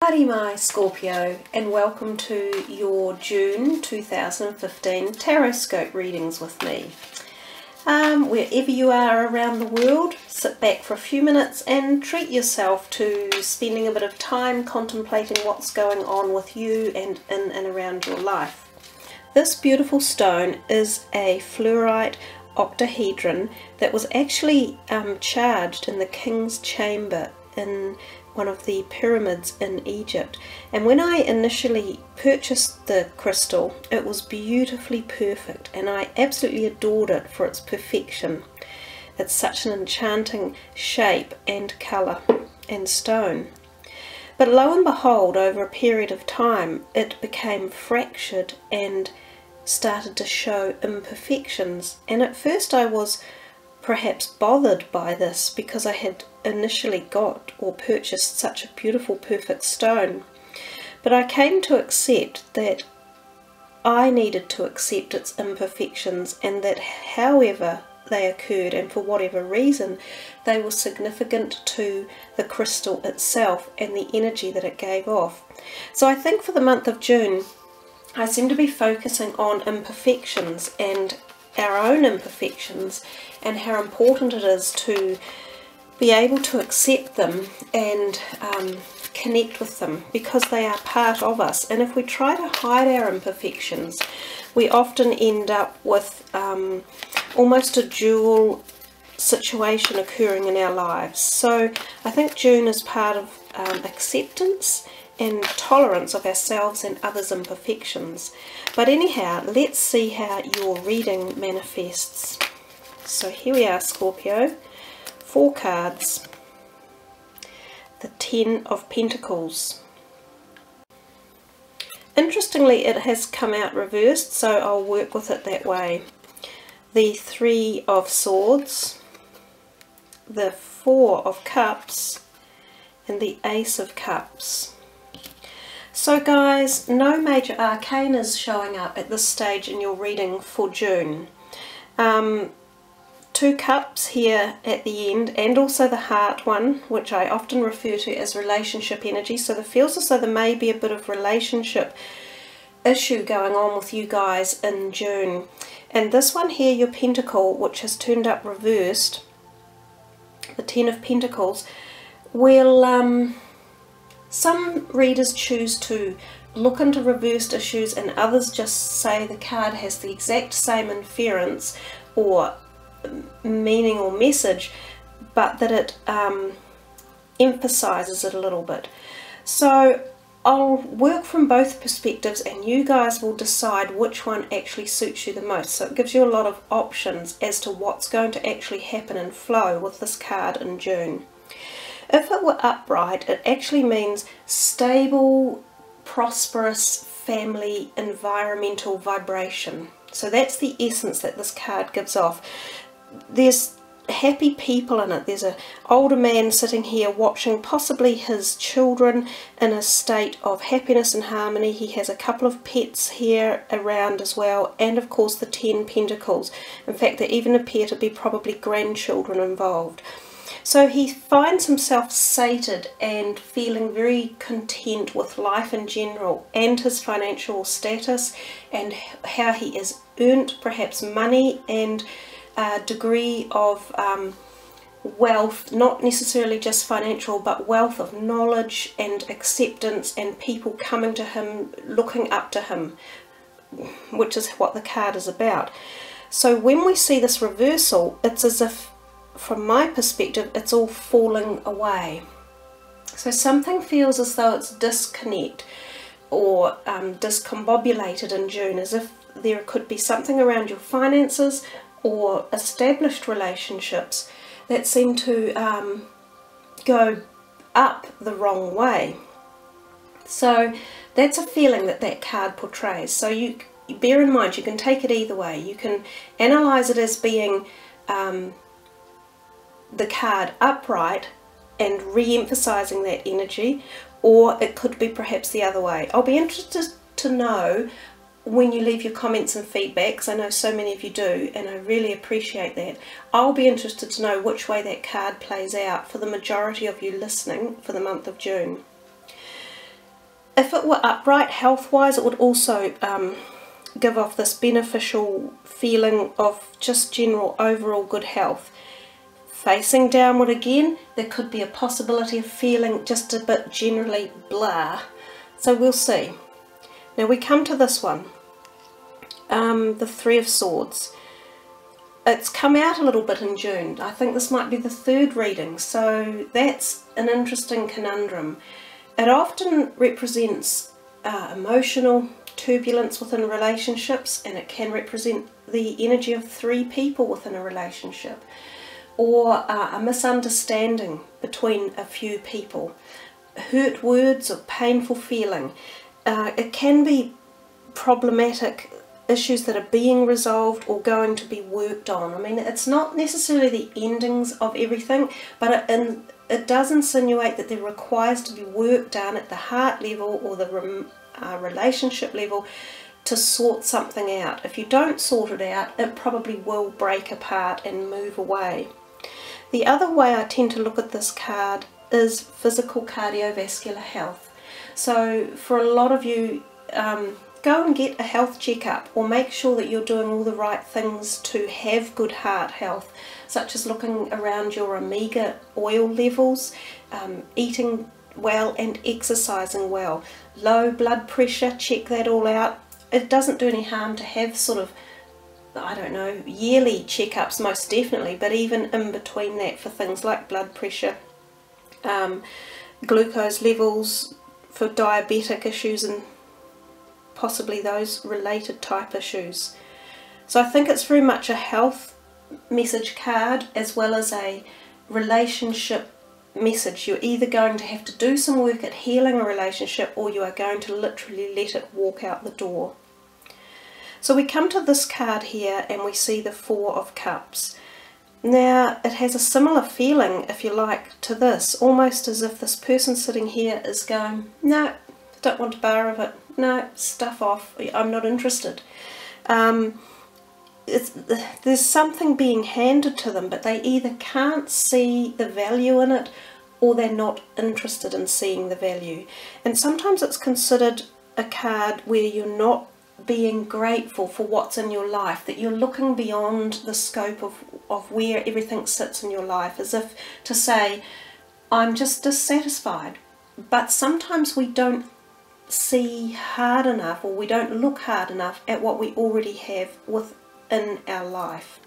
Howdy my Scorpio, and welcome to your June 2015 Taroscope readings with me. Wherever you are around the world, sit back for a few minutes and treat yourself to spending a bit of time contemplating what's going on with you and in and around your life. This beautiful stone is a fluorite octahedron that was actually charged in the king's chamber in one of the pyramids in Egypt, and when I initially purchased the crystal it was beautifully perfect and I absolutely adored it for its perfection. It's such an enchanting shape and colour and stone. But lo and behold, over a period of time it became fractured and started to show imperfections, and at first I was perhaps bothered by this because I had initially got or purchased such a beautiful perfect stone. But I came to accept that I needed to accept its imperfections, and that however they occurred and for whatever reason they were significant to the crystal itself and the energy that it gave off. So I think for the month of June I seem to be focusing on imperfections and our own imperfections, and how important it is to be able to accept them and connect with them, because they are part of us. And if we try to hide our imperfections, we often end up with almost a dual situation occurring in our lives. So I think June is part of acceptance and tolerance of ourselves and others' imperfections. But anyhow, let's see how your reading manifests. So here we are, Scorpio. 4 cards. The 10 of Pentacles. Interestingly, it has come out reversed, so I'll work with it that way. The 3 of Swords, the 4 of Cups, and the Ace of Cups. So guys, no major arcanas showing up at this stage in your reading for June. 2 cups here at the end, and also the heart one, which I often refer to as relationship energy. So it feels as though there may be a bit of relationship issue going on with you guys in June. And this one here, your pentacle, which has turned up reversed, the 10 of Pentacles, will some readers choose to look into reversed issues, and others just say the card has the exact same inference or meaning or message, but that it emphasizes it a little bit. So I'll work from both perspectives, and you guys will decide which one actually suits you the most. So it gives you a lot of options as to what's going to actually happen and flow with this card in June. If it were upright, it actually means stable, prosperous family environmental vibration. So that's the essence that this card gives off. There's happy people in it. There's an older man sitting here watching possibly his children in a state of happiness and harmony. He has a couple of pets here around as well, and of course the 10 Pentacles. In fact, there even appear to be probably grandchildren involved. So he finds himself sated and feeling very content with life in general, and his financial status, and how he has earned perhaps money and a degree of wealth, not necessarily just financial, but wealth of knowledge and acceptance, and people coming to him, looking up to him, which is what the card is about. So when we see this reversal, it's as if, from my perspective, it's all falling away. So something feels as though it's disconnect or discombobulated in June, as if there could be something around your finances or established relationships that seem to go up the wrong way. So that's a feeling that that card portrays. So you bear in mind, you can take it either way. You can analyze it as being the card upright and re-emphasizing that energy, or it could be perhaps the other way. I'll be interested to know when you leave your comments and feedback, because I know so many of you do, and I really appreciate that. I'll be interested to know which way that card plays out for the majority of you listening for the month of June. If it were upright health-wise, it would also give off this beneficial feeling of just general overall good health. Facing downward again, there could be a possibility of feeling just a bit generally blah. So we'll see. Now we come to this one, the Three of Swords. It's come out a little bit in June. I think this might be the third reading, so that's an interesting conundrum. It often represents emotional turbulence within relationships, and it can represent the energy of three people within a relationship, or a misunderstanding between a few people, hurt words or painful feeling. It can be problematic issues that are being resolved or going to be worked on. I mean, it's not necessarily the endings of everything, but it does insinuate that there requires to be work done at the heart level or the relationship level to sort something out. If you don't sort it out, it probably will break apart and move away. The other way I tend to look at this card is physical cardiovascular health. So for a lot of you, go and get a health checkup, or make sure that you're doing all the right things to have good heart health, such as looking around your omega oil levels, eating well and exercising well. Low blood pressure, check that all out. It doesn't do any harm to have sort of, I don't know, yearly checkups most definitely, but even in between that for things like blood pressure, glucose levels, for diabetic issues and possibly those related type issues. So I think it's very much a health message card as well as a relationship message. You're either going to have to do some work at healing a relationship, or you are going to literally let it walk out the door. So we come to this card here and we see the Four of Cups. Now it has a similar feeling, if you like, to this, almost as if this person sitting here is going, no, don't want a bar of it, no, stuff off, I'm not interested. There's something being handed to them, but they either can't see the value in it, or they're not interested in seeing the value. And sometimes it's considered a card where you're not being grateful for what's in your life, that you're looking beyond the scope of where everything sits in your life, as if to say, I'm just dissatisfied. But sometimes we don't see hard enough, or we don't look hard enough at what we already have within our life.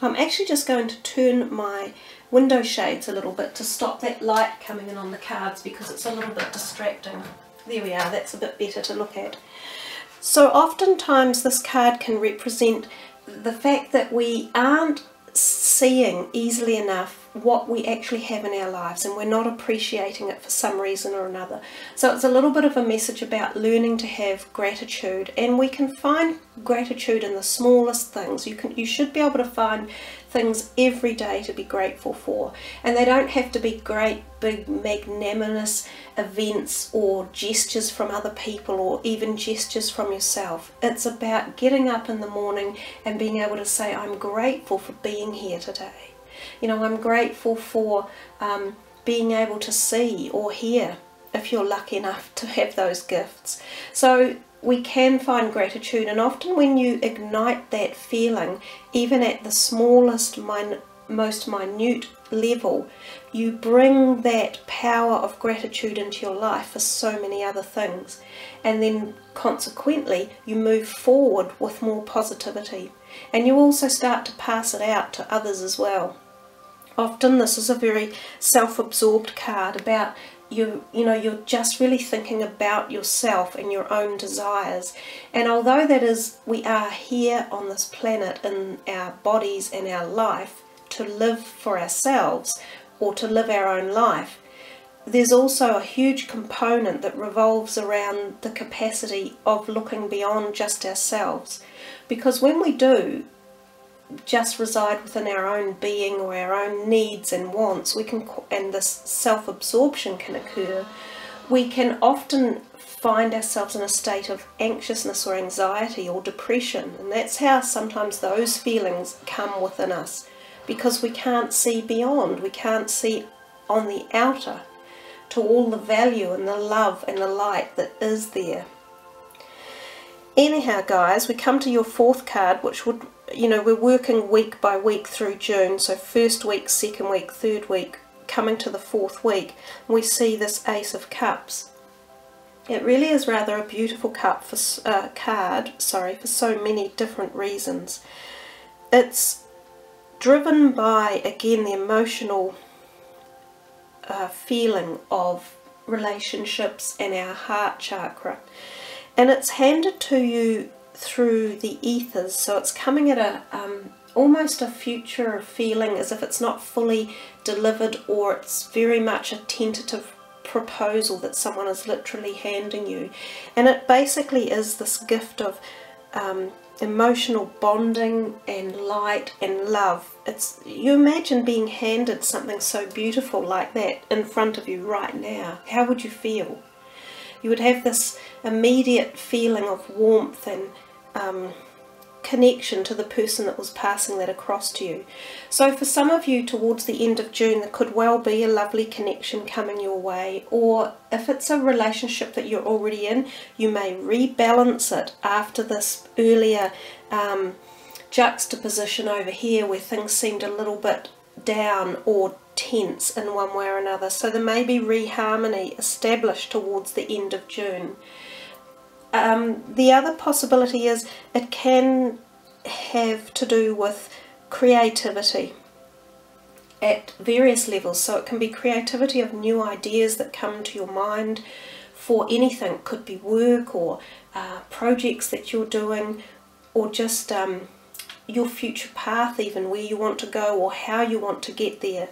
I'm actually just going to turn my window shades a little bit to stop that light coming in on the cards, because it's a little bit distracting. There we are, that's a bit better to look at. So oftentimes this card can represent the fact that we aren't seeing easily enough what we actually have in our lives, and we're not appreciating it for some reason or another. So it's a little bit of a message about learning to have gratitude, and we can find gratitude in the smallest things. You should be able to find things every day to be grateful for, and they don't have to be great big magnanimous events or gestures from other people, or even gestures from yourself. It's about getting up in the morning and being able to say, I'm grateful for being here today. You know, I'm grateful for being able to see or hear, if you're lucky enough to have those gifts. So we can find gratitude, and often when you ignite that feeling, even at the smallest, most minute level, you bring that power of gratitude into your life for so many other things, and then consequently you move forward with more positivity, and you also start to pass it out to others as well. Often this is a very self-absorbed card about you're just really thinking about yourself and your own desires. And although that is, we are here on this planet in our bodies and our life to live for ourselves, or to live our own life, there's also a huge component that revolves around the capacity of looking beyond just ourselves. Because when we do just reside within our own being or our own needs and wants, and this self-absorption can occur, we can often find ourselves in a state of anxiousness or anxiety or depression, and that's how sometimes those feelings come within us, because we can't see beyond, we can't see on the outer. to all the value and the love and the light that is there. Anyhow, guys, we come to your fourth card, which would, you know, we're working week by week through June. So first week, second week, third week, coming to the fourth week, we see this Ace of Cups. It really is rather a beautiful card for so many different reasons. It's driven by, again, the emotional feeling of relationships and our heart chakra. And it's handed to you through the ethers, so it's coming at a almost a future feeling, as if it's not fully delivered, or it's very much a tentative proposal that someone is literally handing you. And it basically is this gift of emotional bonding and light and love. It's, you imagine being handed something so beautiful like that in front of you right now. How would you feel? You would have this immediate feeling of warmth and connection to the person that was passing that across to you. So for some of you, towards the end of June, there could well be a lovely connection coming your way, or if it's a relationship that you're already in, you may rebalance it after this earlier juxtaposition over here where things seemed a little bit down or tense in one way or another. So there may be reharmony established towards the end of June. The other possibility is it can have to do with creativity at various levels. So it can be creativity of new ideas that come to your mind for anything. It could be work or projects that you're doing, or just your future path, even where you want to go or how you want to get there.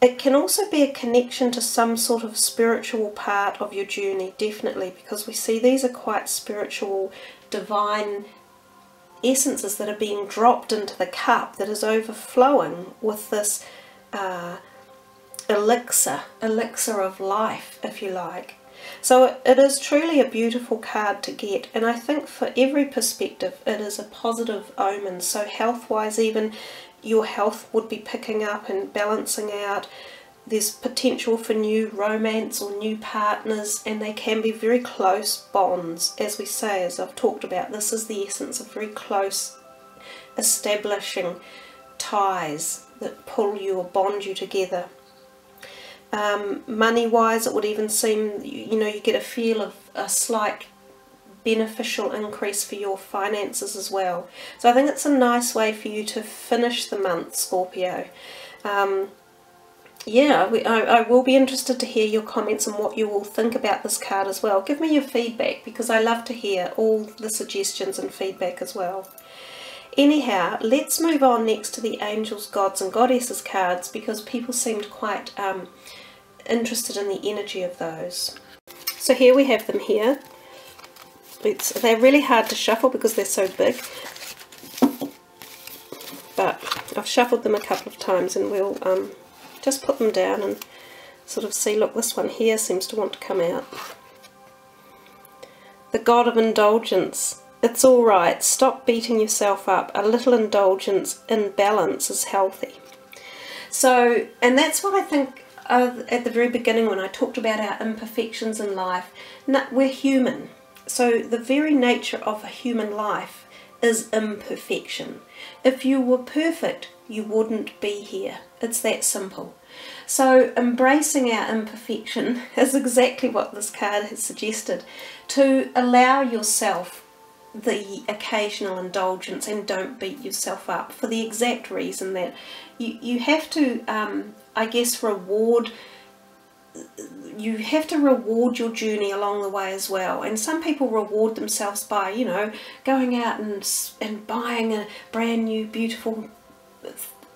It can also be a connection to some sort of spiritual part of your journey, definitely, because we see these are quite spiritual, divine essences that are being dropped into the cup that is overflowing with this elixir of life, if you like. So it is truly a beautiful card to get, and I think for every perspective it is a positive omen. So health-wise, even your health would be picking up and balancing out. There's potential for new romance or new partners, and they can be very close bonds. As we say, as I've talked about, this is the essence of very close establishing ties that pull you or bond you together. Money-wise, it would even seem, you know, you get a feel of a slight beneficial increase for your finances as well. So I think it's a nice way for you to finish the month, Scorpio. Yeah, I will be interested to hear your comments and what you all think about this card as well. Give me your feedback, because I love to hear all the suggestions and feedback as well. Anyhow, let's move on next to the angels, gods and goddesses cards, because people seemed quite interested in the energy of those. So here we have them here. They're really hard to shuffle because they're so big, but I've shuffled them a couple of times, and we'll just put them down and sort of see. Look, this one here seems to want to come out. The God of Indulgence. It's all right. Stop beating yourself up. A little indulgence in balance is healthy. So, and that's what I think at the very beginning when I talked about our imperfections in life. We're human. So the very nature of a human life is imperfection. If you were perfect, you wouldn't be here. It's that simple. So embracing our imperfection is exactly what this card has suggested. To allow yourself the occasional indulgence and don't beat yourself up, for the exact reason that you have to, I guess, reward your journey along the way as well. And some people reward themselves by, you know, going out and buying a brand new beautiful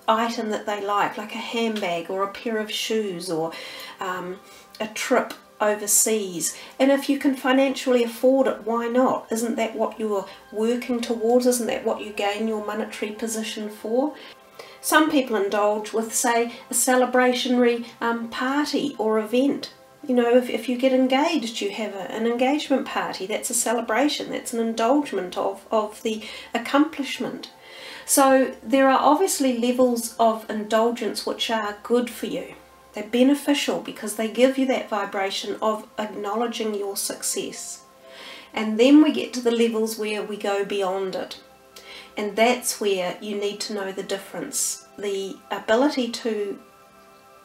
item that they like a handbag or a pair of shoes, or a trip overseas. And if you can financially afford it, why not? Isn't that what you're working towards? Isn't that what you gain your monetary position for? Some people indulge with, say, a celebratory party or event. You know, if you get engaged, you have an engagement party. That's a celebration. That's an indulgence of the accomplishment. So there are obviously levels of indulgence which are good for you. They're beneficial because they give you that vibration of acknowledging your success. And then we get to the levels where we go beyond it. And that's where you need to know the difference. The ability to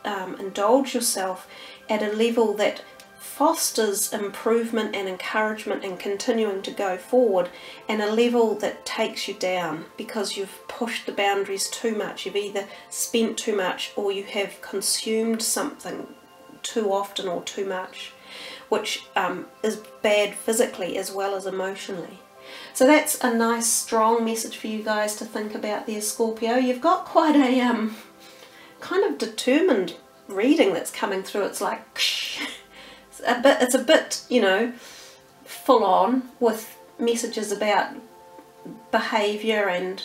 indulge yourself at a level that fosters improvement and encouragement and continuing to go forward, and a level that takes you down because you've pushed the boundaries too much. You've either spent too much or you have consumed something too often or too much, which is bad physically as well as emotionally. So that's a nice strong message for you guys to think about there, Scorpio. You've got quite a kind of determined reading that's coming through. It's like it's a bit, you know, full on with messages about behaviour and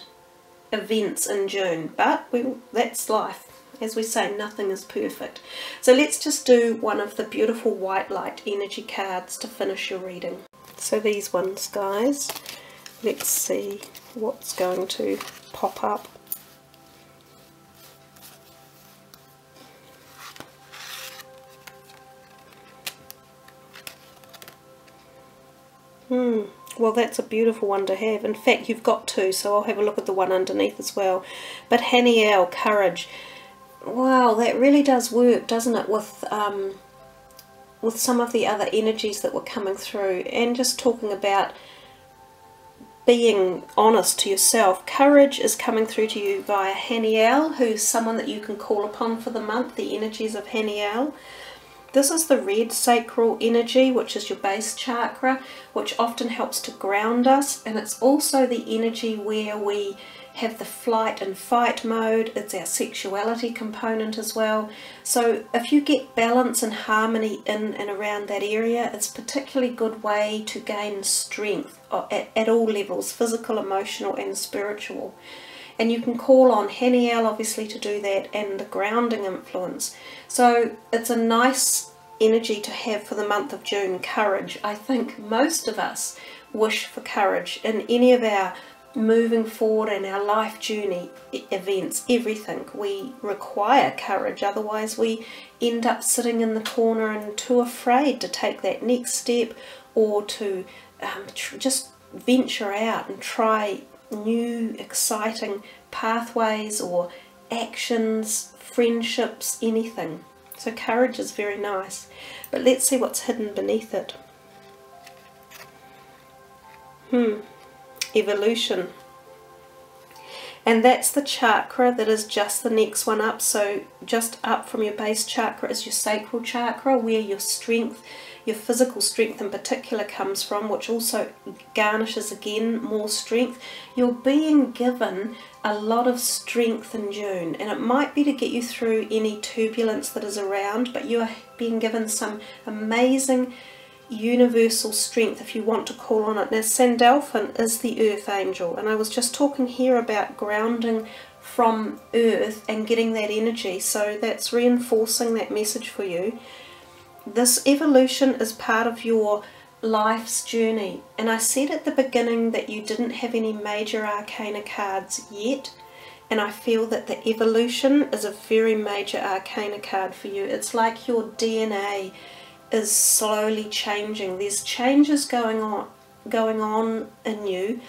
events in June, but that's life. As we say, nothing is perfect. So let's just do one of the beautiful white light energy cards to finish your reading. So these ones, guys, let's see what's going to pop up. Well, that's a beautiful one to have. In fact, you've got two, so I'll have a look at the one underneath as well. But Haniel, courage. Wow, that really does work, doesn't it, with some of the other energies that were coming through, and just talking about being honest to yourself. Courage is coming through to you via Haniel, who's someone that you can call upon for the month, the energies of Haniel. This is the red sacral energy, which is your base chakra, which often helps to ground us, and it's also the energy where we have the flight and fight mode. It's our sexuality component as well. So if you get balance and harmony in and around that area, it's a particularly good way to gain strength at all levels, physical, emotional and spiritual. And you can call on Haniel obviously to do that, and the grounding influence. So it's a nice energy to have for the month of June, courage. I think most of us wish for courage in any of our moving forward in our life journey events, everything. We require courage, otherwise we end up sitting in the corner and too afraid to take that next step, or to just venture out and try new exciting pathways or actions, friendships, anything. So courage is very nice, but let's see what's hidden beneath it. Evolution. And that's the chakra that is just the next one up. So just up from your base chakra is your sacral chakra, where your strength, your physical strength in particular, comes from, which also garnishes again more strength. You're being given a lot of strength in June, and it might be to get you through any turbulence that is around, but you are being given some amazing universal strength, if you want to call on it. Now, Sandalphon is the earth angel, and I was just talking here about grounding from earth and getting that energy, so that's reinforcing that message for you. This evolution is part of your life's journey, and I said at the beginning that you didn't have any major arcana cards yet, and I feel that the evolution is a very major arcana card for you. It's like your DNA is slowly changing. There's changes going on in you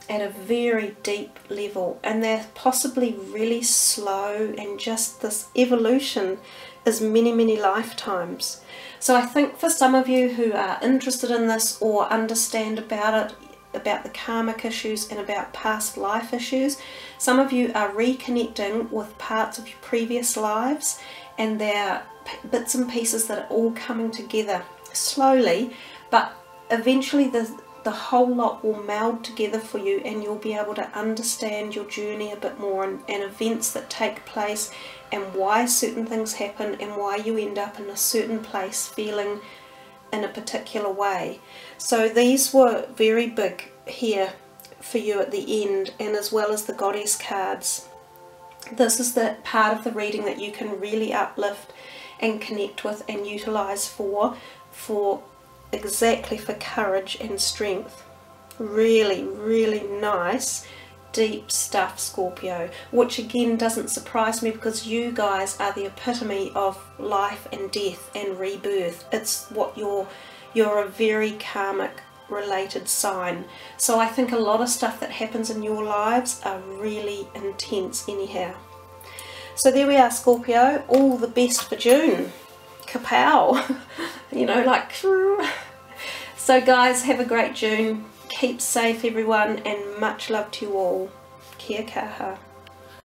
at a very deep level, and they're possibly really slow, and just this evolution is many lifetimes. So I think for some of you who are interested in this or understand about it, about the karmic issues and about past life issues, some of you are reconnecting with parts of your previous lives, and they're bits and pieces that are all coming together slowly, but eventually the whole lot will meld together for you, and you'll be able to understand your journey a bit more, and events that take place, and why certain things happen, and why you end up in a certain place feeling in a particular way. So these were very big here for you at the end, and as well as the goddess cards. This is the part of the reading that you can really uplift and connect with and utilize for exactly for courage and strength. Really nice deep stuff, Scorpio, which again doesn't surprise me because you guys are the epitome of life and death and rebirth. It's what you're a very karmic related sign. So I think a lot of stuff that happens in your lives are really intense anyhow. So there we are, Scorpio. All the best for June. Kapow. You know, like... So guys, have a great June. Keep safe everyone, and much love to you all. Kia kaha.